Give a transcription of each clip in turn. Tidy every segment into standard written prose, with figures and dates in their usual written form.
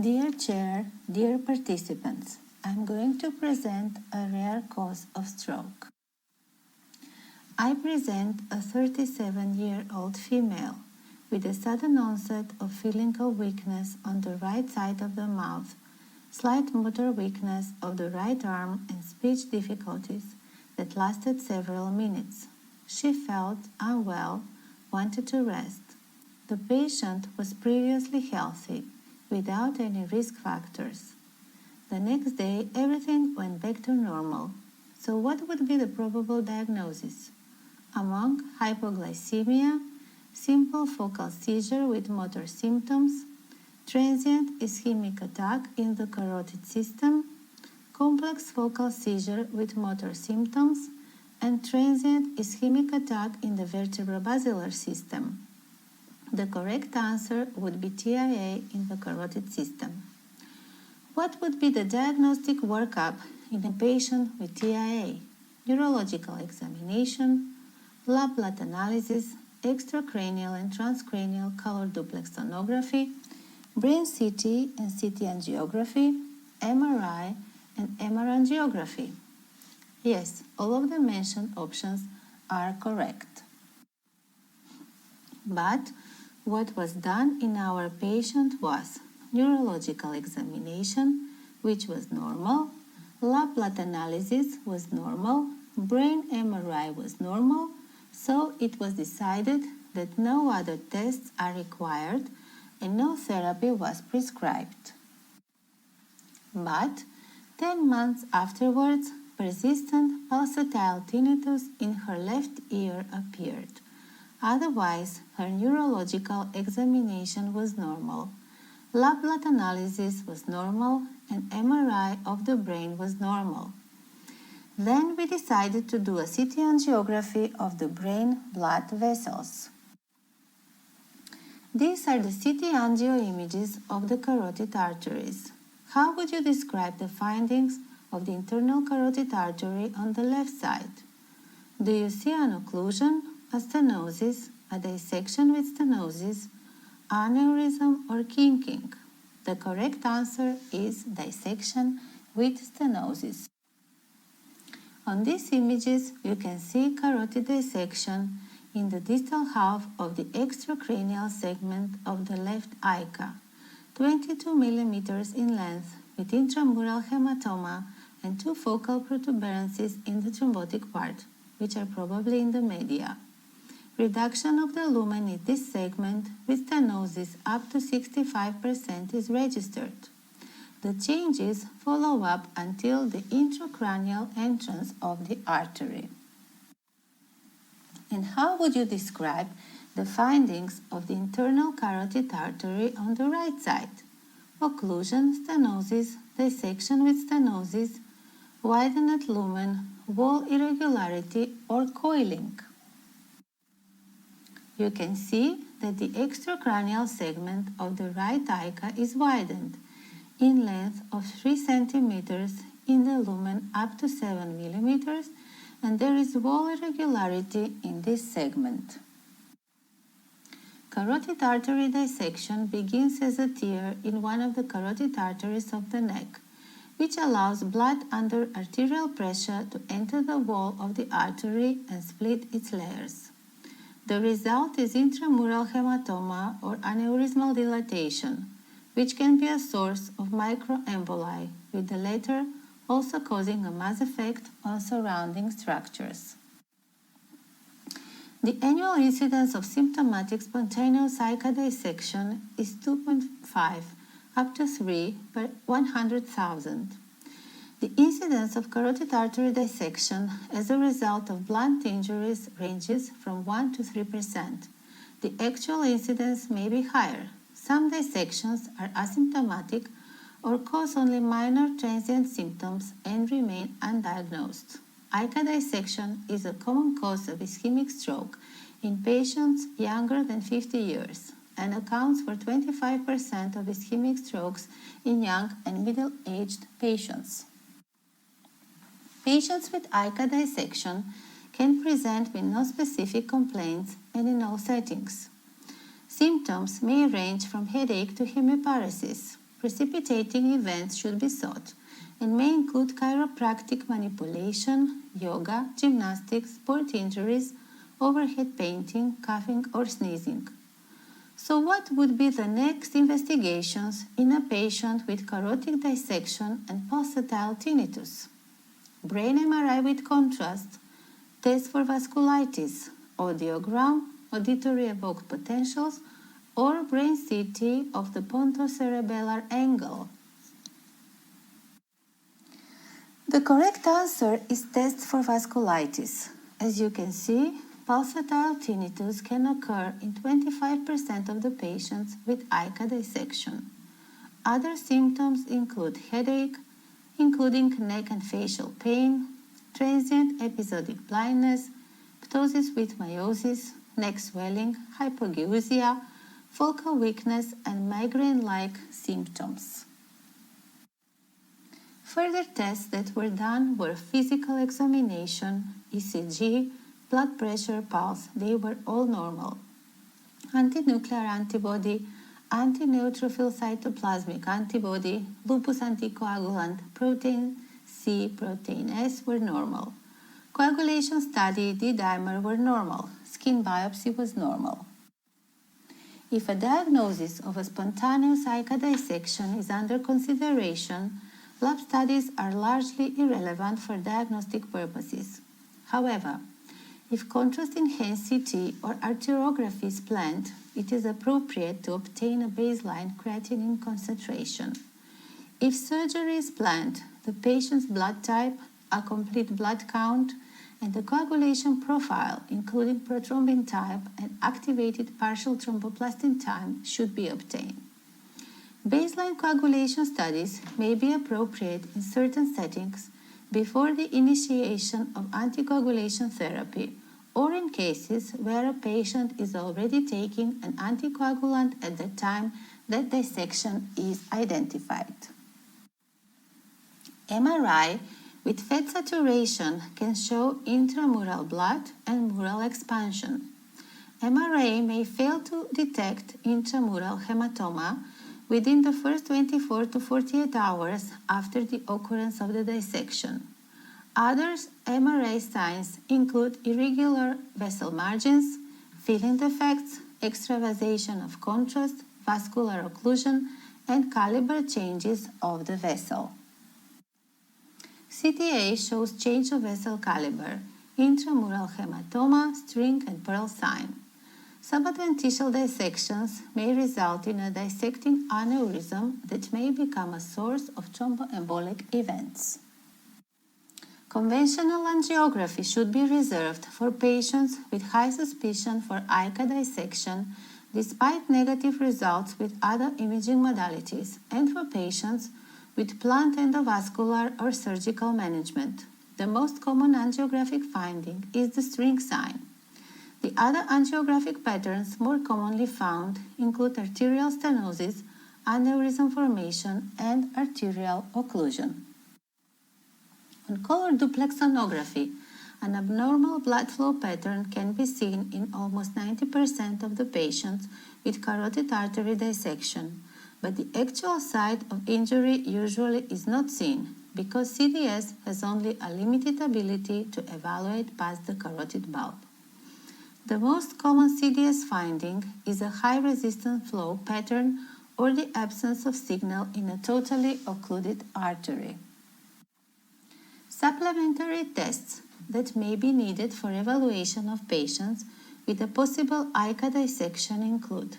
Dear Chair, dear participants, I'm going to present a rare cause of stroke. I present a 37-year-old female with a sudden onset of physical weakness on the right side of the mouth, slight motor weakness of the right arm and speech difficulties that lasted several minutes. She felt unwell, wanted to rest. The patient was previously healthy, without any risk factors. The next day, everything went back to normal. So what would be the probable diagnosis? Among hypoglycemia, simple focal seizure with motor symptoms, transient ischemic attack in the carotid system, complex focal seizure with motor symptoms, and transient ischemic attack in the vertebrobasilar system. The correct answer would be TIA in the carotid system. What would be the diagnostic workup in a patient with TIA? Neurological examination, lab blood analysis, extracranial and transcranial color duplex sonography, brain CT and CT angiography, MRI and MR angiography. Yes, all of the mentioned options are correct. But what was done in our patient was neurological examination, which was normal, lab blood analysis was normal, brain MRI was normal, so it was decided that no other tests are required and no therapy was prescribed. But 10 months afterwards, persistent pulsatile tinnitus in her left ear appeared. Otherwise, her neurological examination was normal, lab blood analysis was normal, and MRI of the brain was normal. Then we decided to do a CT angiography of the brain blood vessels. These are the CT angio images of the carotid arteries. How would you describe the findings of the internal carotid artery on the left side? Do you see an occlusion, a stenosis, a dissection with stenosis, aneurysm or kinking? The correct answer is dissection with stenosis. On these images, you can see carotid dissection in the distal half of the extracranial segment of the left ICA, 22 mm in length, with intramural hematoma and 2 focal protuberances in the thrombotic part, which are probably in the media. Reduction of the lumen in this segment with stenosis up to 65% is registered. The changes follow up until the intracranial entrance of the artery. And how would you describe the findings of the internal carotid artery on the right side? Occlusion, stenosis, dissection with stenosis, widened lumen, wall irregularity or coiling. You can see that the extracranial segment of the right ICA is widened in length of 3 cm, in the lumen up to 7 mm, and there is wall irregularity in this segment. Carotid artery dissection begins as a tear in one of the carotid arteries of the neck, which allows blood under arterial pressure to enter the wall of the artery and split its layers. The result is intramural hematoma or aneurysmal dilatation, which can be a source of microemboli, with the latter also causing a mass effect on surrounding structures. The annual incidence of symptomatic spontaneous ICA dissection is 2.5 up to 3 per 100,000. The incidence of carotid artery dissection as a result of blunt injuries ranges from 1 to 3%. The actual incidence may be higher. Some dissections are asymptomatic or cause only minor transient symptoms and remain undiagnosed. ICA dissection is a common cause of ischemic stroke in patients younger than 50 years and accounts for 25% of ischemic strokes in young and middle-aged patients. Patients with ICA dissection can present with no specific complaints and in all settings. Symptoms may range from headache to hemiparesis. precipitating events should be sought and may include chiropractic manipulation, yoga, gymnastics, sport injuries, overhead painting, coughing, or sneezing. So what would be the next investigations in a patient with carotid dissection and pulsatile tinnitus? Brain MRI with contrast, test for vasculitis, audiogram, auditory evoked potentials, or brain CT of the pontocerebellar angle. The correct answer is test for vasculitis. As you can see, pulsatile tinnitus can occur in 25% of the patients with ICA dissection. Other symptoms include headache, including neck and facial pain, transient episodic blindness, ptosis with meiosis, neck swelling, hypogeusia, focal weakness, and migraine-like symptoms. Further tests that were done were physical examination, ECG, blood pressure, pulse. They were all normal. Antinuclear antibody, anti-neutrophil cytoplasmic antibody, lupus anticoagulant, protein C, protein S were normal. Coagulation study, D-dimer were normal. Skin biopsy was normal. If a diagnosis of a spontaneous ICA dissection is under consideration, lab studies are largely irrelevant for diagnostic purposes. However, if contrast-enhanced CT or arteriography is planned, it is appropriate to obtain a baseline creatinine concentration. If surgery is planned, the patient's blood type, a complete blood count, and the coagulation profile, including prothrombin type and activated partial thromboplastin time, should be obtained. Baseline coagulation studies may be appropriate in certain settings before the initiation of anticoagulation therapy or in cases where a patient is already taking an anticoagulant at the time that dissection is identified. MRI with fat saturation can show intramural blood and mural expansion. MRA may fail to detect intramural hematoma within the first 24 to 48 hours after the occurrence of the dissection. Other MRA signs include irregular vessel margins, filling defects, extravasation of contrast, vascular occlusion, and caliber changes of the vessel. CTA shows change of vessel caliber, intramural hematoma, string and pearl sign. Subadventitial dissections may result in a dissecting aneurysm that may become a source of thromboembolic events. Conventional angiography should be reserved for patients with high suspicion for ICA dissection despite negative results with other imaging modalities and for patients with planned endovascular or surgical management. The most common angiographic finding is the string sign. The other angiographic patterns more commonly found include arterial stenosis, aneurysm formation, and arterial occlusion. On color duplex sonography, an abnormal blood flow pattern can be seen in almost 90% of the patients with carotid artery dissection, but the actual site of injury usually is not seen because CDS has only a limited ability to evaluate past the carotid bulb. The most common CDS finding is a high resistance flow pattern or the absence of signal in a totally occluded artery. Supplementary tests that may be needed for evaluation of patients with a possible ICA dissection include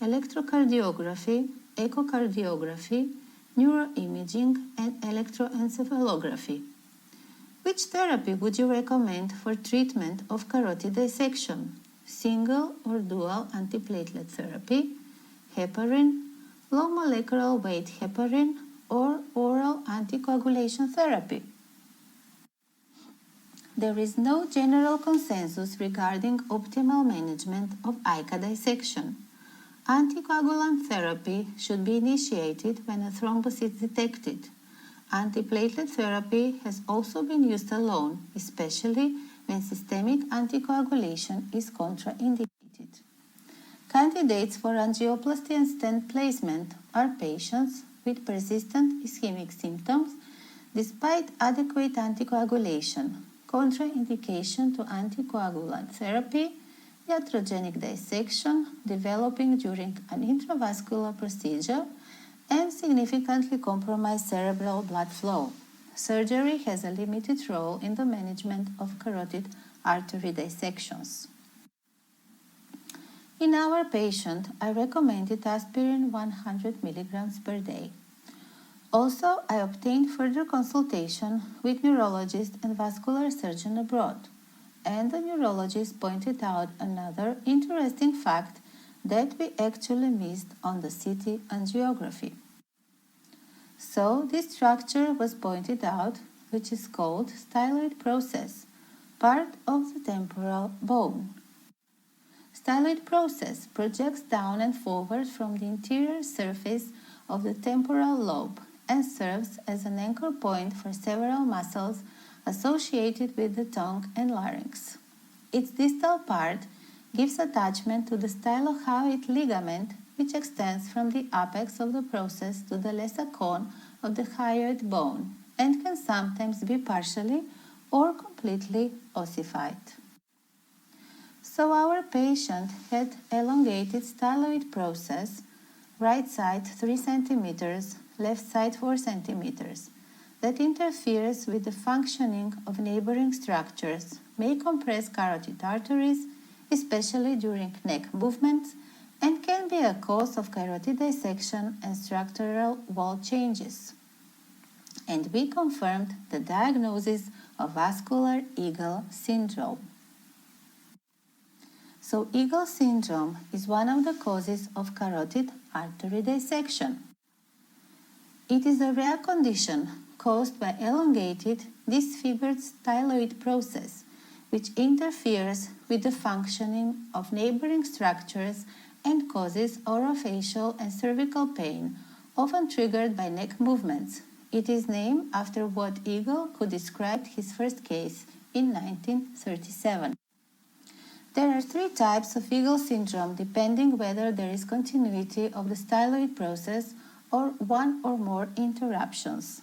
electrocardiography, echocardiography, neuroimaging, and electroencephalography. Which therapy would you recommend for treatment of carotid dissection? Single or dual antiplatelet therapy, heparin, low molecular weight heparin, or oral anticoagulation therapy? There is no general consensus regarding optimal management of ICA dissection. Anticoagulant therapy should be initiated when a thrombus is detected. Antiplatelet therapy has also been used alone, especially when systemic anticoagulation is contraindicated. Candidates for angioplasty and stent placement are patients with persistent ischemic symptoms despite adequate anticoagulation, contraindication to anticoagulant therapy, iatrogenic dissection developing during an intravascular procedure, and significantly compromised cerebral blood flow. Surgery has a limited role in the management of carotid artery dissections. In our patient, I recommended aspirin 100 mg per day. Also, I obtained further consultation with neurologist and vascular surgeon abroad, and the neurologist pointed out another interesting fact that we actually missed on the CT angiography. So, this structure was pointed out, which is called styloid process, part of the temporal bone. Styloid process projects down and forward from the interior surface of the temporal lobe and serves as an anchor point for several muscles associated with the tongue and larynx. Its distal part gives attachment to the stylohyoid ligament, which extends from the apex of the process to the lesser cone of the hyoid bone and can sometimes be partially or completely ossified. So our patient had elongated styloid process, right side 3 cm, left side 4 cm, that interferes with the functioning of neighboring structures, may compress carotid arteries, especially during neck movements, and can be a cause of carotid dissection and structural wall changes. And we confirmed the diagnosis of vascular eagle syndrome. So eagle syndrome is one of the causes of carotid artery dissection. It is a rare condition caused by elongated, disfigured styloid process, which interferes with the functioning of neighboring structures and causes orofacial and cervical pain, often triggered by neck movements. It is named after Watt Eagle, who described his first case in 1937. There are 3 types of eagle syndrome depending whether there is continuity of the styloid process or one or more interruptions.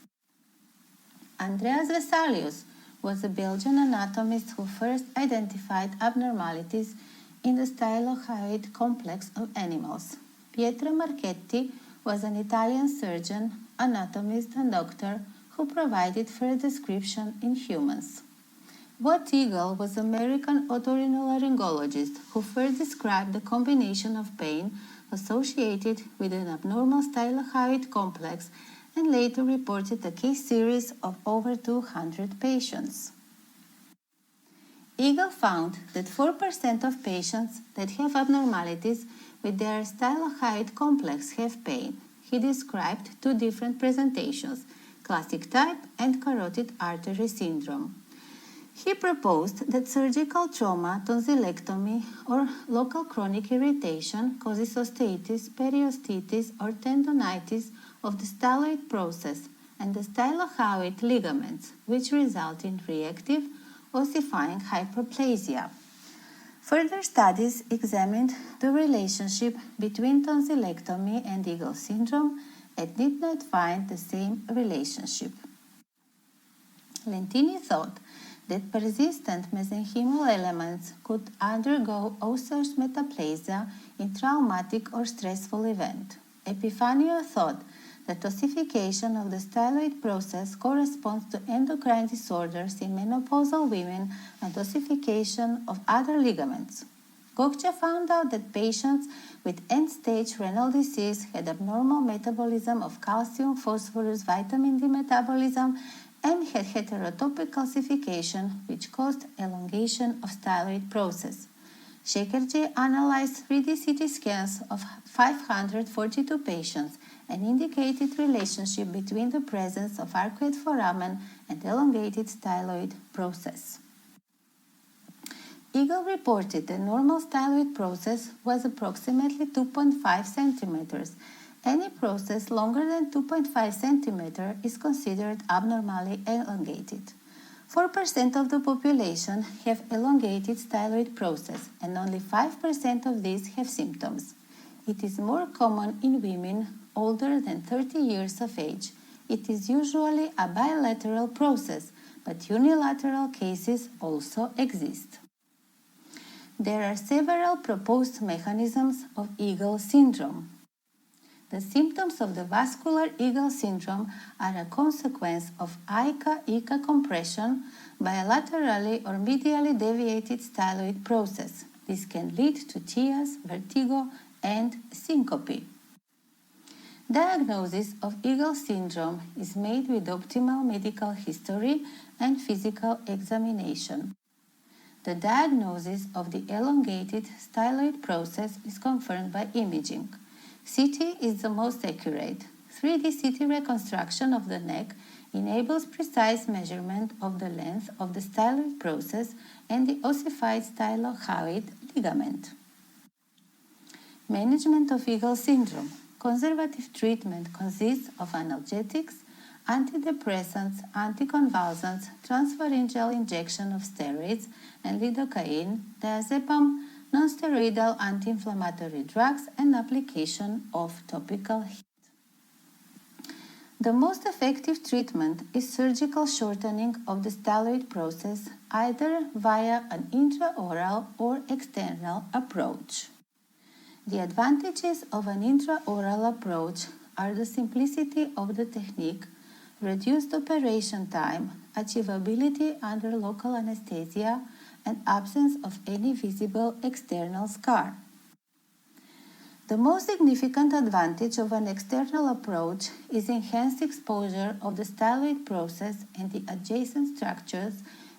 Andreas Vesalius was a Belgian anatomist who first identified abnormalities in the stylohyoid complex of animals. Pietro Marchetti was an Italian surgeon, anatomist and doctor who provided further description in humans. Watt Eagle was an American otorhinolaryngologist who first described the combination of pain associated with an abnormal stylohyoid complex and later reported a case series of over 200 patients. Eagle found that 4% of patients that have abnormalities with their stylohyoid complex have pain. He described 2 different presentations, classic type and carotid artery syndrome. He proposed that surgical trauma, tonsillectomy, or local chronic irritation causes osteitis, periostitis, or tendonitis of the styloid process and the stylohyoid ligaments, which result in reactive ossifying hyperplasia. Further studies examined the relationship between tonsillectomy and Eagle syndrome and did not find the same relationship. Lentini thought that persistent mesenchymal elements could undergo osseous metaplasia in traumatic or stressful event. Epifanio thought that ossification of the styloid process corresponds to endocrine disorders in menopausal women and ossification of other ligaments. Gokce found out that patients with end-stage renal disease had abnormal metabolism of calcium, phosphorus, vitamin D metabolism, and had heterotopic calcification, which caused elongation of styloid process. Shakerji analyzed 3D CT scans of 542 patients and indicated relationship between the presence of arcuate foramen and elongated styloid process. Eagle reported the normal styloid process was approximately 2.5 centimeters. Any process longer than 2.5 centimeters is considered abnormally elongated. 4% of the population have elongated styloid process and only 5% of these have symptoms. It is more common in women older than 30 years of age. It is usually a bilateral process, but unilateral cases also exist. There are several proposed mechanisms of Eagle syndrome. The symptoms of the vascular Eagle syndrome are a consequence of ICA-ICA compression by a laterally or medially deviated styloid process. This can lead to TIAs, vertigo, and syncope. Diagnosis of Eagle syndrome is made with optimal medical history and physical examination. The diagnosis of the elongated styloid process is confirmed by imaging. CT is the most accurate. 3D CT reconstruction of the neck enables precise measurement of the length of the styloid process and the ossified stylohyoid ligament. Management of Eagle syndrome. Conservative treatment consists of analgesics, antidepressants, anticonvulsants, transpharyngeal injection of steroids and lidocaine, diazepam, nonsteroidal anti-inflammatory drugs, and application of topical heat. The most effective treatment is surgical shortening of the styloid process, either via an intraoral or external approach. The advantages of an intraoral approach are the simplicity of the technique, reduced operation time, achievability under local anesthesia, and absence of any visible external scar. The most significant advantage of an external approach is enhanced exposure of the styloid process and the adjacent structures,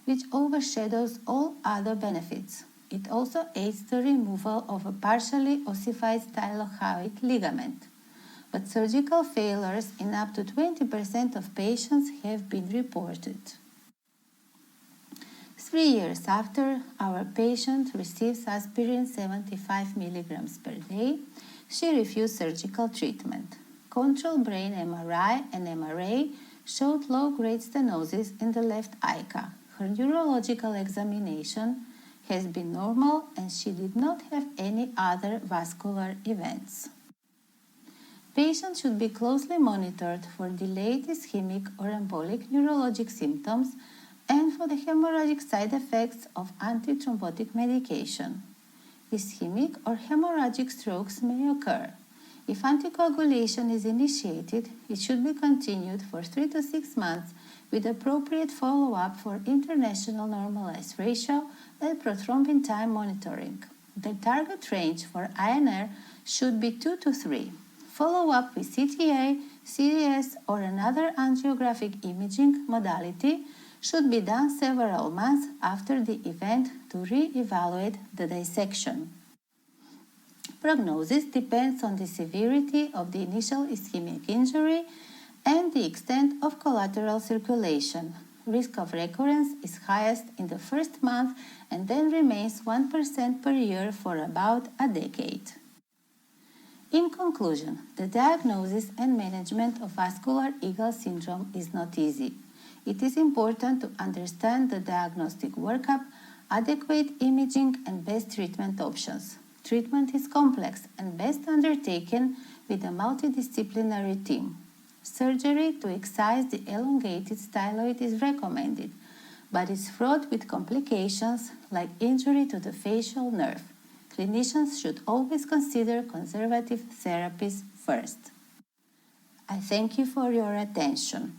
which overshadows all other benefits. It also aids the removal of a partially ossified stylohyoid ligament. But surgical failures in up to 20% of patients have been reported. 3 years after our patient receives aspirin 75 mg per day, she refused surgical treatment. Control brain MRI and MRA showed low-grade stenosis in the left ICA. Her neurological examination has been normal and she did not have any other vascular events. Patients should be closely monitored for delayed ischemic or embolic neurologic symptoms and for the hemorrhagic side effects of antithrombotic medication. Ischemic or hemorrhagic strokes may occur. If anticoagulation is initiated, it should be continued for 3 to 6 months with appropriate follow-up for international normalized ratio and prothrombin time monitoring. The target range for INR should be 2 to 3. Follow-up with CTA, CDS, or another angiographic imaging modality should be done several months after the event to re-evaluate the dissection. Prognosis depends on the severity of the initial ischemic injury and the extent of collateral circulation. Risk of recurrence is highest in the first month and then remains 1% per year for about a decade. In conclusion, the diagnosis and management of vascular Eagle syndrome is not easy. It is important to understand the diagnostic workup, adequate imaging, and best treatment options. Treatment is complex and best undertaken with a multidisciplinary team. Surgery to excise the elongated styloid is recommended, but is fraught with complications like injury to the facial nerve. Clinicians should always consider conservative therapies first. I thank you for your attention.